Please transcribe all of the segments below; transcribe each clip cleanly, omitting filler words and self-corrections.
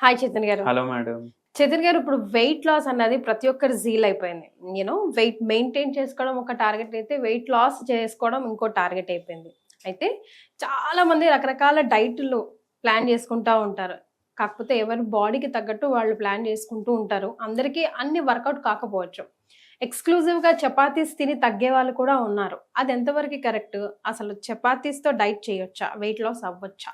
Hi Chaitanya గారు. Hello madam. Chaitanya గారు, ఇప్పుడు వెయిట్ లాస్ అన్నది ప్రతి ఒక్కరి జీల్ అయిపోయింది. వెయిట్ మెయింటైన్ చేసుకోవడం ఒక టార్గెట్ అయితే, వెయిట్ లాస్ చేసుకోవడం ఇంకో టార్గెట్ అయిపోయింది. అయితే చాలా మంది రకరకాల డైట్లు ప్లాన్ చేసుకుంటూ ఉంటారు. కాకపోతే ఎవరి బాడీకి తగ్గట్టు వాళ్ళు ప్లాన్ చేసుకుంటూ ఉంటారు. అందరికీ అన్ని వర్కౌట్ కాకపోవచ్చు. ఎక్స్క్లూజివ్గా చపాతీస్ తిని తగ్గే వాళ్ళు కూడా ఉన్నారు. అది ఎంతవరకు కరెక్ట్? అసలు చపాతీస్తో డైట్ చేయొచ్చా? వెయిట్ లాస్ అవ్వచ్చా?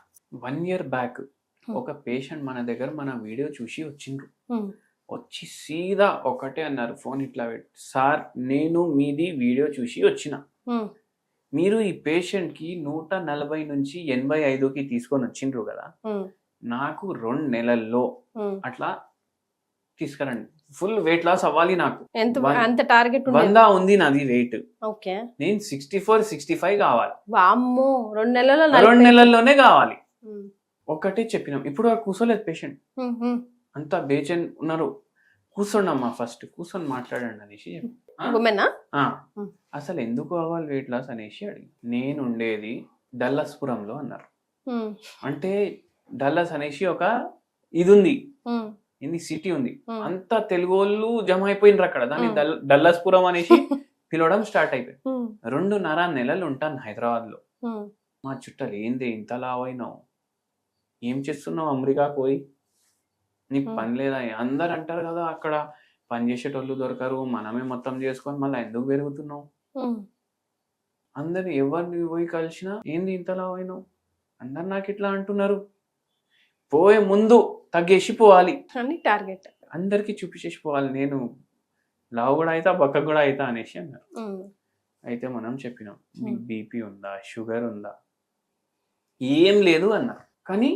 1 year బ్యాక్ ఒక పేషెంట్ మన దగ్గర మన వీడియో చూసి వచ్చిండ్రు. వచ్చి సీదా ఒకటే అన్నారు, ఫోన్ ఇట్లా పెట్టి, సార్ నేను మీది వీడియో చూసి వచ్చిన, మీరు ఈ పేషెంట్ కి 140 నుంచి 85కి తీసుకొని వచ్చిండ్రు కదా, నాకు 2 నెలల్లో అట్లా తీసుకురండి, ఫుల్ వెయిట్ లాస్ అవ్వాలి, నాకు ఎంత టార్గెట్ 100 ఉంది నాది వెయిట్, ఓకే నేను 64-65 కావాలి, వామ్మో 2 నెలల్లోనే కావాలి. ఒక్కటే చెప్పినాం. ఇప్పుడు కూర్చోలేదు పేషెంట్, అంతా బేచన్ ఉన్నారు. కూర్చోండమ్మా, ఫస్ట్ కూర్చొని మాట్లాడండి అనేసి అసలు ఎందుకు అవ్వాలి వెయిట్ లాస్ అనేసి అడిగి, నేను ఉండేది డల్లస్పురంలో అన్నారు. అంటే డల్లస్ అనేసి ఒక ఇది ఉంది, ఇది సిటీ ఉంది, అంతా తెలుగు వాళ్ళు జమ అయిపోయినరు అక్కడ, దాన్ని డల్లస్పురం అనేసి పిలవడం స్టార్ట్ అయిపోయింది. 2.5 నెలలు ఉంటాను హైదరాబాద్ లో. మా చుట్టాలు, ఏంది ఇంత లావైనావు, ఏం చేస్తున్నావు అమెరికా పోయి, నీకు పని లేదా, అందరు అంటారు కదా అక్కడ పని చేసేటోళ్ళు దొరకరు, మనమే మొత్తం చేసుకొని మళ్ళీ ఎందుకు పెరుగుతున్నావు, అందరు ఎవరిని పోయి కలిసినా ఏంది ఇంత లావైనావు, అందరు నాకు ఇట్లా అంటున్నారు, పోయే ముందు తగ్గేసి పోవాలి అని టార్గెట్, అందరికి చూపించేసి పోవాలి, నేను లావు కూడా అవుతా బక్క కూడా అవుతా అనేసి అన్నారు. అయితే మనం చెప్పినాం, మీకు బీపీ ఉందా, షుగర్ ఉందా, ఏం లేదు అన్నారు. కానీ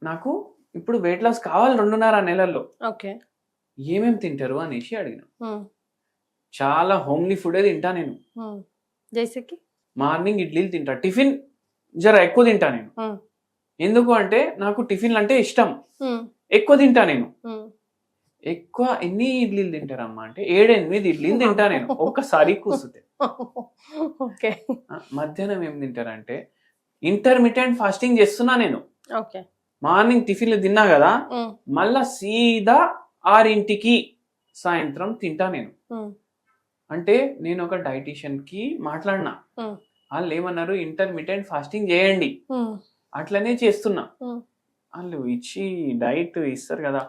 నాకు ఇప్పుడు వెయిట్ లాస్ కావాలి 2.5 నెలల్లో, ఏమేమి తింటారు అనేసి అడిగినాం. చాలా హోమ్లీ ఫుడే తింటా నేను, మార్నింగ్ ఇడ్లీలు తింటా, టిఫిన్ జర ఎక్కువ తింటా నేను, ఎందుకు అంటే నాకు టిఫిన్లు అంటే ఇష్టం, ఎక్కువ తింటా నేను. ఎక్కువ ఎన్ని ఇడ్లీలు తింటారమ్మా అంటే 7-8 ఇడ్లీలు తింటా నేను ఒక్కసారి కూర్చుంటే. మధ్యాహ్నం ఏం తింటారంటే ఇంటర్మీడియట్ ఫాస్టింగ్ చేస్తున్నా నేను. మార్నింగ్ టిఫిన్లు తిన్నా కదా, మళ్ళా సీదా 6ంటికి సాయంత్రం తింటా నేను. అంటే నేను ఒక డైటీషియన్ కి మాట్లాడినా, వాళ్ళు ఏమన్నారు, ఇంటర్మీడియట్ ఫాస్టింగ్ చేయండి, అట్లనే చేస్తున్నా. వాళ్ళు ఇచ్చి డైట్ ఇస్తారు కదా,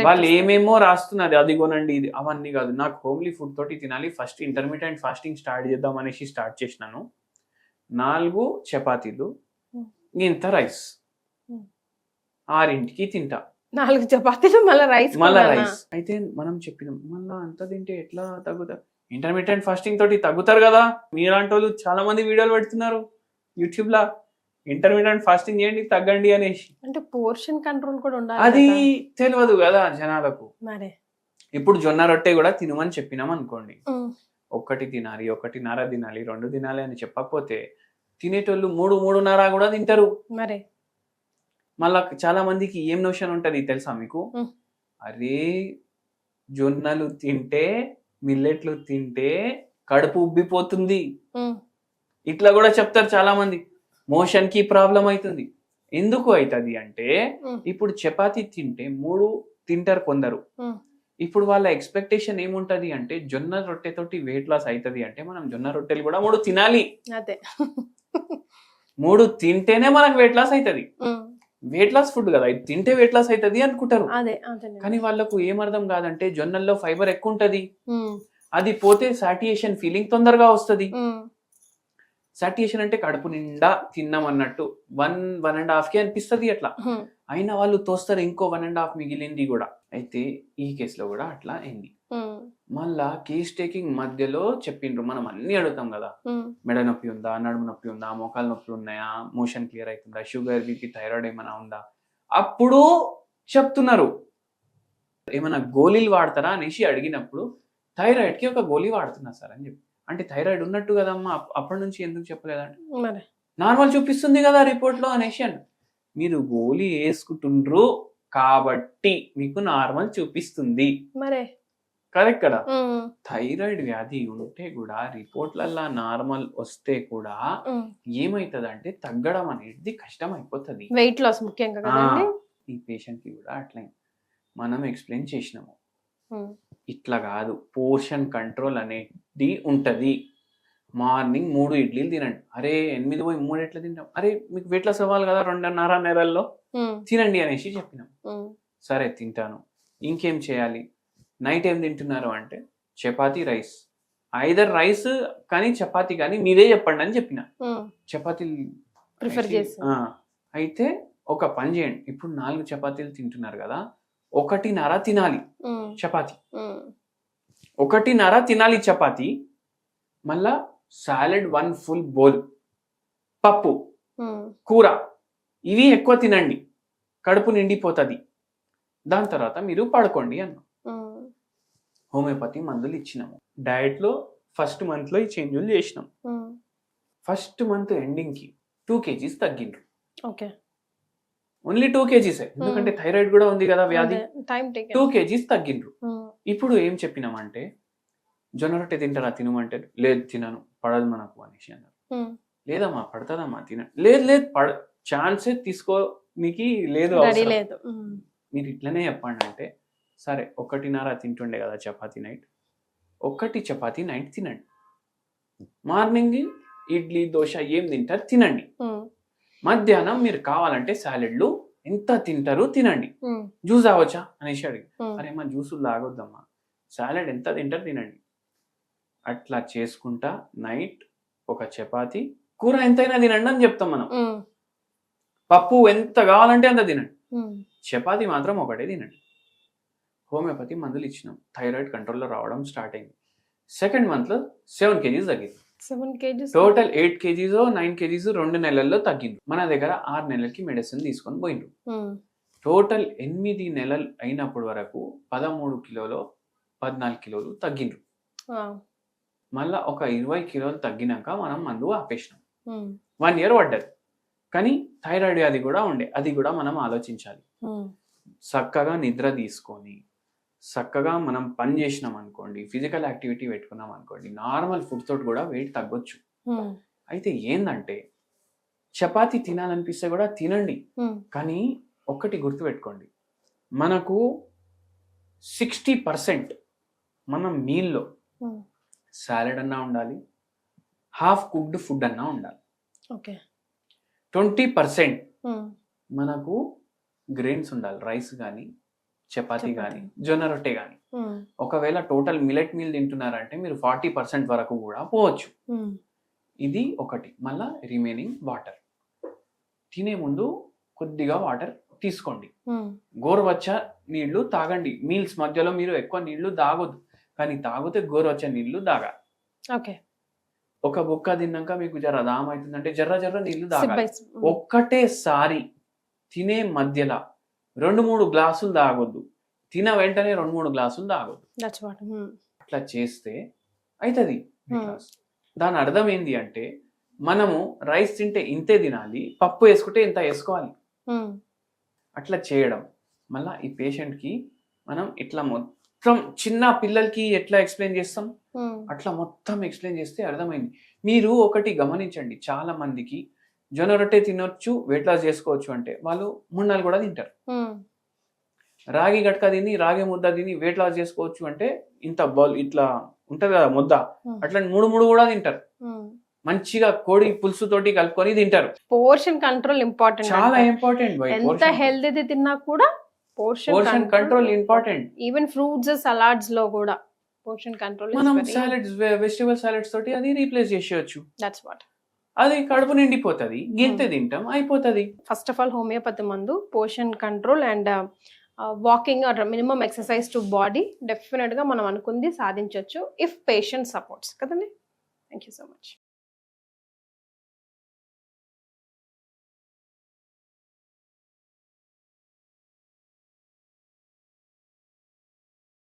వాళ్ళు ఏమేమో రాస్తున్నది, అది కొనండి ఇది అవన్నీ కాదు, నాకు హోమ్లీ ఫుడ్ తోటి తినాలి, ఫస్ట్ ఇంటర్మీడియట్ ఫాస్టింగ్ స్టార్ట్ చేద్దాం అనేసి స్టార్ట్ చేసినాను. 4 చపాతీలు, ఇంత రైస్, 6ంటికి తింటా, 4 చపాతీలు మళ్ళీ రైస్. అయితే మనం చెప్పినాం, మళ్ళా అంత తింటే ఎట్లా తగ్గుతారు, ఇంటర్మీడియట్ ఫాస్టింగ్ తోటి తగ్గుతారు కదా, మీలాంటి వాళ్ళు చాలా మంది వీడియోలు పెడుతున్నారు యూట్యూబ్ లా, ఇంటర్మీడియట్ ఫాస్టింగ్ చేయండి తగ్గండి అనేసి. అంటే పోర్షన్ కంట్రోల్ కూడా ఉండాలి, అది తెలియదు కదా జనాలకు. ఇప్పుడు జొన్న రొట్టె కూడా తినమని చెప్పినాం అనుకోండి, 1 తినాలి, 1.5 తినాలి, 2 తినాలి అని చెప్పకపోతే తినేటోళ్ళు 3-3.5 కూడా తింటారు. మళ్ళా చాలా మందికి ఏం నోషన్ ఉంటది తెలుసా మీకు, అరే జొన్నలు తింటే, మిల్లెట్లు తింటే కడుపు ఉబ్బిపోతుంది, ఇట్లా కూడా చెప్తారు చాలా మంది. మోషన్ కి ప్రాబ్లం అవుతుంది. ఎందుకు అవుతుంది అంటే, ఇప్పుడు చపాతీ తింటే 3 తింటారు కొందరు. ఇప్పుడు వాళ్ళ ఎక్స్పెక్టేషన్ ఏముంటది అంటే, జొన్న రొట్టెతోటి వెయిట్ లాస్ అవుతుంది అంటే మనం జొన్న రొట్టెలు కూడా 3 తినాలి, 3 తింటేనే మనకు వెయిట్ లాస్ అవుతుంది. వెయిట్ లాస్ ఫుడ్ కదా, ఇది తింటే వెయిట్ లాస్ అవుతుంది అనుకుంటారు. కానీ వాళ్ళకు ఏమర్థం కాదంటే, జొన్నల్లో ఫైబర్ ఎక్కువ ఉంటది, అది పోతే సాటియేషన్ ఫీలింగ్ తొందరగా వస్తుంది. సాటియేషన్ అంటే కడుపు నిండా తిన్నాం అన్నట్టు 1-1.5కి అనిపిస్తుంది అట్లా. అయినా వాళ్ళు తోస్తారు ఇంకో 1.5 మిగిలింది కూడా. అయితే ఈ కేసులో కూడా అట్లా అయింది. మళ్ళా కేస్ టేకింగ్ మధ్యలో చెప్పిండ్రు, మనం అన్ని అడుగుతాం కదా, మెడ నొప్పి ఉందా, నడుము నొప్పి ఉందా, మోకాలు నొప్పి ఉన్నాయా, మోషన్ క్లియర్ అవుతుందా, షుగర్ బీపీ థైరాయిడ్ ఏమైనా ఉందా, అప్పుడు చెప్తున్నారు. ఏమైనా గోళీలు వాడతారా అనేసి అడిగినప్పుడు, థైరాయిడ్ కి ఒక గోళీ వాడుతున్నా సార్ అని చెప్పి. అంటే థైరాయిడ్ ఉన్నట్టు కదమ్మా, అప్పటి నుంచి ఎందుకు చెప్పలేదంటే, నార్మల్ చూపిస్తుంది కదా రిపోర్ట్ లో అనేసి అన్న. మీరు గోళీ వేసుకుంటుండ్రు కాబట్టి మీకు నార్మల్ చూపిస్తుంది, కరెక్ట్ కదా. థైరాయిడ్ వ్యాధి ఉంటే కూడా రిపోర్ట్లల్లా నార్మల్ వస్తే కూడా ఏమైతుంది అంటే, తగ్గడం అనేది కష్టం అయిపోతుంది. వెయిట్ లాస్ ముఖ్యంగా ఈ పేషెంట్కి కూడా అట్లయింది. మనం ఎక్స్ప్లెయిన్ చేసినాము, ఇట్లా కాదు, పోర్షన్ కంట్రోల్ అనేది ఉంటుంది. మార్నింగ్ 3 ఇడ్లీలు తినండి. అరే 8 పోయి 3 ఎట్లా తింటాం? అరే మీకు వెయిట్ లాస్ అవ్వాలి కదా 2.5 నెలల్లో, తినండి అనేసి చెప్పినాం. సరే తింటాను. ఇంకేం చేయాలి? నైట్ ఏం తింటున్నారు అంటే చపాతీ రైస్, ఐదర్ రైస్ కానీ చపాతీ కానీ మీరే చెప్పండి అని చెప్పిన. చపాతీ ప్రిఫర్ చేసి అయితే ఒక పని చేయండి, ఇప్పుడు 4 చపాతీలు తింటున్నారు కదా, 1.5 తినాలి చపాతీ, 1.5 తినాలి చపాతీ. మళ్ళా సాలెడ్ 1 ఫుల్ బౌల్, పప్పు, కూర, ఇవి ఎక్కువ తినండి, కడుపు నిండిపోతుంది. దాని తర్వాత మీరు పడుకోండి అన్నాం. హోమియోపతి మందులు ఇచ్చినాము. డయట్లో ఫస్ట్ మంత్లో ఈ చేంజ్లు చేసినాం. ఫస్ట్ మంత్ ఎండింగ్కి 2 kgs తగ్గిండ్రు. ఓకే, ఓన్లీ 2 kgs, ఎందుకంటే థైరాయిడ్ కూడా ఉంది కదా వ్యాధి. 2 kgs తగ్గిండ్రు. ఇప్పుడు ఏం చెప్పినామంటే జొన్న రొట్టె తింటారా తినమంటే, లేదు తినను, పడదు మనకు అనేసి అన్నారు. లేదమ్మా పడుతుందమ్మా తినండి. లేదు ఛాన్సే తీసుకో మీకు లేదు, మీరు ఇట్లనే చెప్పండి అంటే సరే 1.5 తింటుండే కదా చపాతీ నైట్, 1 చపాతీ నైట్ తినండి. మార్నింగ్ ఇడ్లీ దోశ ఏం తింటారు తినండి. మధ్యాహ్నం మీరు కావాలంటే సాలెడ్లు ఎంత తింటారు తినండి. జ్యూస్ తాగొచ్చా అనేసి అడిగి, అరే మా జ్యూసులు తాగొద్దమ్మా, సాలెడ్ ఎంత తింటారు తినండి. అట్లా చేసుకుంటా నైట్ 1 చపాతీ, కూర ఎంతైనా తినండి అని చెప్తాం మనం. పప్పు ఎంత కావాలంటే అంత తినండి, చపాతీ మాత్రం ఒకటే తినండి. హోమియోపతి మందులు ఇచ్చినాం. థైరాయిడ్ కంట్రోల్లో రావడం స్టార్ట్ అయింది. సెకండ్ మంత్లో 7 kgs తగ్గింది. టోటల్ 8 kgs 9 kgs 2 నెలల్లో తగ్గింది. మన దగ్గర 6 నెలలకి మెడిసిన్ తీసుకొని పోయిండ్రు. టోటల్ 8 నెలలు అయినప్పటి వరకు 13 కిలోలు 14 కిలోలు తగ్గిండ్రు. మళ్ళా ఒక 20 కిలోలు తగ్గినాక మనం మందు ఆపేసినాం. 1 year పడ్డది. కానీ థైరాయిడ్ వ్యాధి కూడా ఉండే, అది కూడా మనం ఆలోచించాలి. చక్కగా నిద్ర తీసుకొని చక్కగా మనం పని చేసినాం అనుకోండి, ఫిజికల్ యాక్టివిటీ పెట్టుకున్నాం అనుకోండి, నార్మల్ ఫుడ్ తోటి కూడా వెయిట్ తగ్గొచ్చు. అయితే ఏందంటే చపాతీ తినాలనిపిస్తే కూడా తినండి, కానీ ఒక్కటి గుర్తుపెట్టుకోండి, మనకు 60% మన మీల్లో సాలెడ్ అన్నా ఉండాలి, హాఫ్ కుక్డ్ ఫుడ్ అన్నా ఉండాలి. 20% మనకు గ్రెయిన్స్ ఉండాలి, రైస్ కానీ చపాతీ కానీ జొన్న రొట్టె కానీ. ఒకవేళ టోటల్ మిలెట్ మీల్ తింటున్నారంటే మీరు 40% వరకు కూడా పోవచ్చు. ఇది ఒకటి. మళ్ళా రిమైనింగ్ వాటర్, తినే ముందు కొద్దిగా వాటర్ తీసుకోండి, గోరువెచ్చ నీళ్లు తాగండి. మీల్స్ మధ్యలో మీరు ఎక్కువ నీళ్లు తాగొద్దు, కానీ తాగితే గోరువెచ్చ నీళ్లు తాగాలి. ఒక బుక్క తిన్నాక మీకు జర దాహం అవుతుందంటే జర్ర నీళ్లు తాగాలి. ఒక్కటేసారి తినే మధ్యలో 2-3 గ్లాసులు తాగొద్దు, తిన వెంటనే 2-3 గ్లాసులు తాగొద్దు. అట్లా చేస్తే అవుతుంది. దాని అర్థం ఏంటి అంటే మనము రైస్ తింటే ఇంతే తినాలి, పప్పు వేసుకుంటే ఇంత వేసుకోవాలి. అట్లా చేయడం మళ్ళీ ఈ పేషెంట్కి మనం ఇట్లా మొత్తం చిన్న పిల్లలకి ఎట్లా ఎక్స్ప్లెయిన్ చేస్తాం అట్లా మొత్తం ఎక్స్ప్లెయిన్ చేస్తే అర్థమైంది. మీరు ఒకటి గమనించండి, చాలా మందికి జొన్న రొట్టె తినొచ్చు వెయిట్ లాస్ చేసుకోవచ్చు అంటే వాళ్ళు 3-4 కూడా తింటారు. రాగి గట్క తిని రాగి ముద్ద తిని వెయిట్ లాస్ చేసుకోవచ్చు అంటే ఇంత బౌల్ ఇట్లా ఉంటది కదా ముద్ద, అట్లా 3 కూడా తింటారు. మంచిగా కోడి పులుసు తోటి కలుపుకొని తింటారు. పోర్షన్ కంట్రోల్ ఇంపార్టెంట్, చాలా ఇంపార్టెంట్. ఎంత హెల్తీ తిన్నా కూడా portion control important. Even fruits salads లో కూడా పోర్షన్ కంట్రోల్. మనం సాలడ్స్ వెజిటబుల్ సాలడ్స్ తోటి అది రీప్లేస్ చేసేయచ్చు. That's what. అది కడుపు నిండిపోతుంది, గింతే తింటాం అయిపోతుంది. ఫస్ట్ ఆఫ్ ఆల్ హోమియోపతి మందు portion control and walking are minimum exercise to body definite గా మనం అనుకుంది సాధించవచ్చు ఇఫ్ పేషెంట్ సపోర్ట్స్ కదండి. Thank you so much.